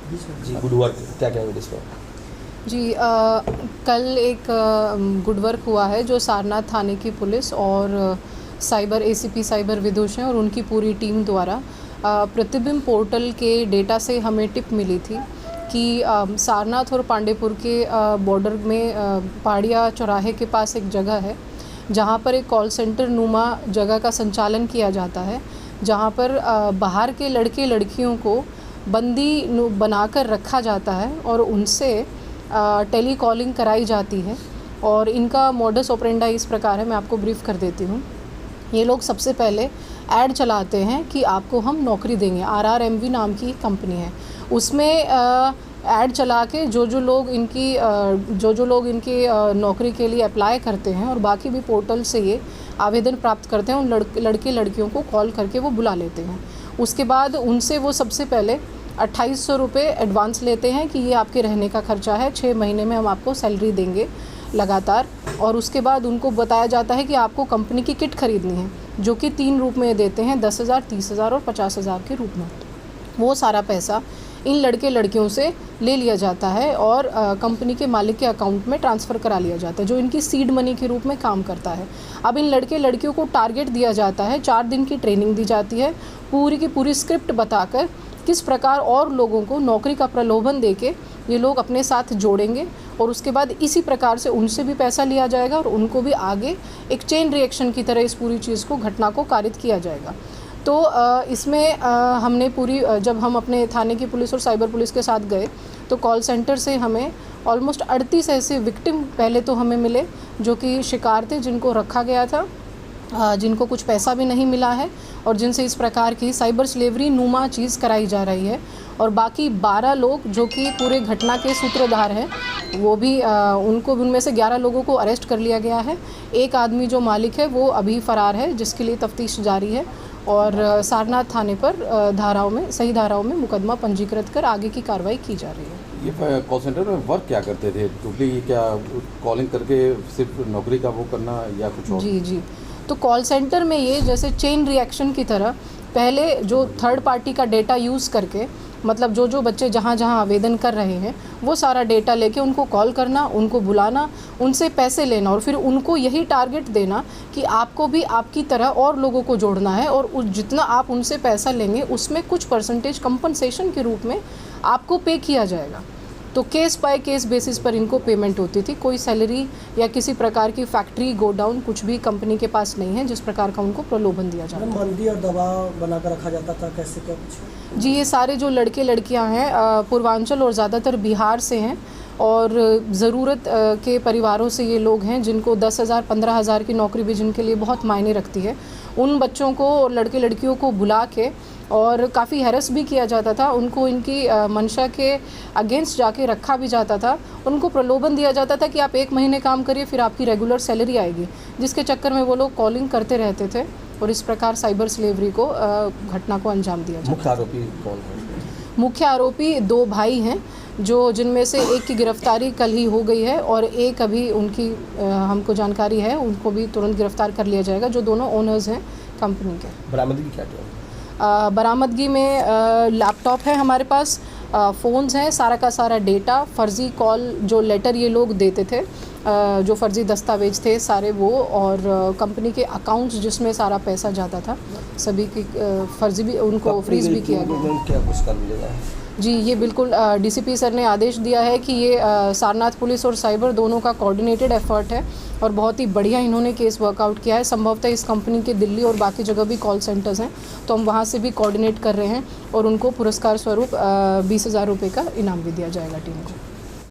जी good work क्या क्या इस पर? जी कल एक गुड वर्क हुआ है जो सारनाथ थाने की पुलिस और साइबर एसीपी साइबर विदुष हैं और उनकी पूरी टीम द्वारा प्रतिबिंब पोर्टल के डेटा से हमें टिप मिली थी कि सारनाथ और पांडेपुर के बॉर्डर में पहाड़िया चौराहे के पास एक जगह है जहाँ पर एक कॉल सेंटर नुमा जगह का संचालन किया जाता है, जहाँ पर बाहर के लड़के लड़कियों को बंदी बनाकर रखा जाता है और उनसे टेली कॉलिंग कराई जाती है। और इनका मॉडस ऑपरेंडा इस प्रकार है, मैं आपको ब्रीफ कर देती हूँ। ये लोग सबसे पहले ऐड चलाते हैं कि आपको हम नौकरी देंगे, RRMV नाम की कंपनी है, उसमें ऐड चला के जो लोग इनकी नौकरी के लिए अप्लाई करते हैं और बाकी भी पोर्टल से ये आवेदन प्राप्त करते हैं, उन लड़के लड़कियों को कॉल करके वो बुला लेते हैं। उसके बाद उनसे वो सबसे पहले 2800 रुपये एडवांस लेते हैं कि ये आपके रहने का खर्चा है, 6 महीने में हम आपको सैलरी देंगे लगातार। और उसके बाद उनको बताया जाता है कि आपको कंपनी की किट खरीदनी है, जो कि 3 रूप में देते हैं, 10,000, 30,000 और 50,000 के रूप में। वो सारा पैसा इन लड़के लड़कियों से ले लिया जाता है और कंपनी के मालिक के अकाउंट में ट्रांसफ़र करा लिया जाता है, जो इनकी सीड मनी के रूप में काम करता है। अब इन लड़के लड़कियों को टारगेट दिया जाता है, 4 दिन की ट्रेनिंग दी जाती है, पूरी की पूरी स्क्रिप्ट बताकर किस प्रकार और लोगों को नौकरी का प्रलोभन देके ये लोग अपने साथ जोड़ेंगे और उसके बाद इसी प्रकार से उनसे भी पैसा लिया जाएगा और उनको भी आगे एक चेन रिएक्शन की तरह इस पूरी चीज़ को, घटना को कारित किया जाएगा। तो इसमें हमने पूरी, जब हम अपने थाने की पुलिस और साइबर पुलिस के साथ गए तो कॉल सेंटर से हमें ऑलमोस्ट 38 ऐसे विक्टिम पहले तो हमें मिले जो कि शिकार थे, जिनको रखा गया था, जिनको कुछ पैसा भी नहीं मिला है और जिनसे इस प्रकार की साइबर स्लेवरी नुमा चीज़ कराई जा रही है। और बाकी 12 लोग जो कि पूरे घटना के सूत्रधार हैं, वो भी उनमें से 11 लोगों को अरेस्ट कर लिया गया है। एक आदमी जो मालिक है वो अभी फ़रार है, जिसके लिए तफ्तीश जारी है और सारनाथ थाने पर सही धाराओं में मुकदमा पंजीकृत कर आगे की कार्रवाई की जा रही है। ये कॉल सेंटर में वर्क क्या करते थे टोटली? क्या कॉलिंग करके सिर्फ नौकरी का वो करना या कुछ और? जी तो कॉल सेंटर में ये जैसे चेन रिएक्शन की तरह पहले जो थर्ड पार्टी का डेटा यूज़ करके, मतलब जो बच्चे जहाँ आवेदन कर रहे हैं वो सारा डेटा लेके उनको कॉल करना, उनको बुलाना, उनसे पैसे लेना और फिर उनको यही टारगेट देना कि आपको भी आपकी तरह और लोगों को जोड़ना है और जितना आप उनसे पैसा लेंगे उसमें कुछ परसेंटेज कंपनसेशन के रूप में आपको पे किया जाएगा। तो केस बाय केस बेसिस पर इनको पेमेंट होती थी। कोई सैलरी या किसी प्रकार की फैक्ट्री गोडाउन कुछ भी कंपनी के पास नहीं है जिस प्रकार का उनको प्रलोभन दिया जाता है। बंदी और दबाव बनाकर रखा जाता था, कैसे क्या कुछ? जी, ये सारे जो लड़के लड़कियां हैं पूर्वांचल और ज़्यादातर बिहार से हैं और ज़रूरत के परिवारों से ये लोग हैं, जिनको 10,000 15,000 की नौकरी भी जिनके लिए बहुत मायने रखती है। उन बच्चों को और लड़के लड़कियों को बुला के और काफ़ी हैरेस भी किया जाता था, उनको इनकी मंशा के अगेंस्ट जाके रखा भी जाता था। उनको प्रलोभन दिया जाता था कि आप 1 महीने काम करिए फिर आपकी रेगुलर सैलरी आएगी, जिसके चक्कर में वो लोग कॉलिंग करते रहते थे और इस प्रकार साइबर स्लेवरी को घटना को अंजाम दिया जाता। मुख्य आरोपी कौन है? मुख्य आरोपी 2 भाई हैं, जिनमें से एक की गिरफ्तारी कल ही हो गई है और एक अभी उनकी हमको जानकारी है, उनको भी तुरंत गिरफ्तार कर लिया जाएगा, जो दोनों ओनर्स हैं कंपनी के। बरामदगी क्या क्या? बरामदगी में लैपटॉप है हमारे पास, फ़ोन्स हैं, सारा का सारा डेटा, फ़र्ज़ी कॉल जो लेटर ये लोग देते थे, जो फ़र्ज़ी दस्तावेज थे सारे वो, और कंपनी के अकाउंट्स जिसमें सारा पैसा जाता था, सभी की फ़र्ज़ी भी उनको फ्रीज़ भी किया गया। क्या कुछ कर मिलेगा? जी, ये बिल्कुल डीसीपी सर ने आदेश दिया है कि ये सारनाथ पुलिस और साइबर दोनों का कोऑर्डिनेटेड एफर्ट है और बहुत ही बढ़िया इन्होंने केस वर्कआउट किया है। संभवतः इस कंपनी के दिल्ली और बाकी जगह भी कॉल सेंटर्स हैं, तो हम वहाँ से भी कोऑर्डिनेट कर रहे हैं और उनको पुरस्कार स्वरूप 20,000 रुपये का इनाम भी दिया जाएगा टीम को।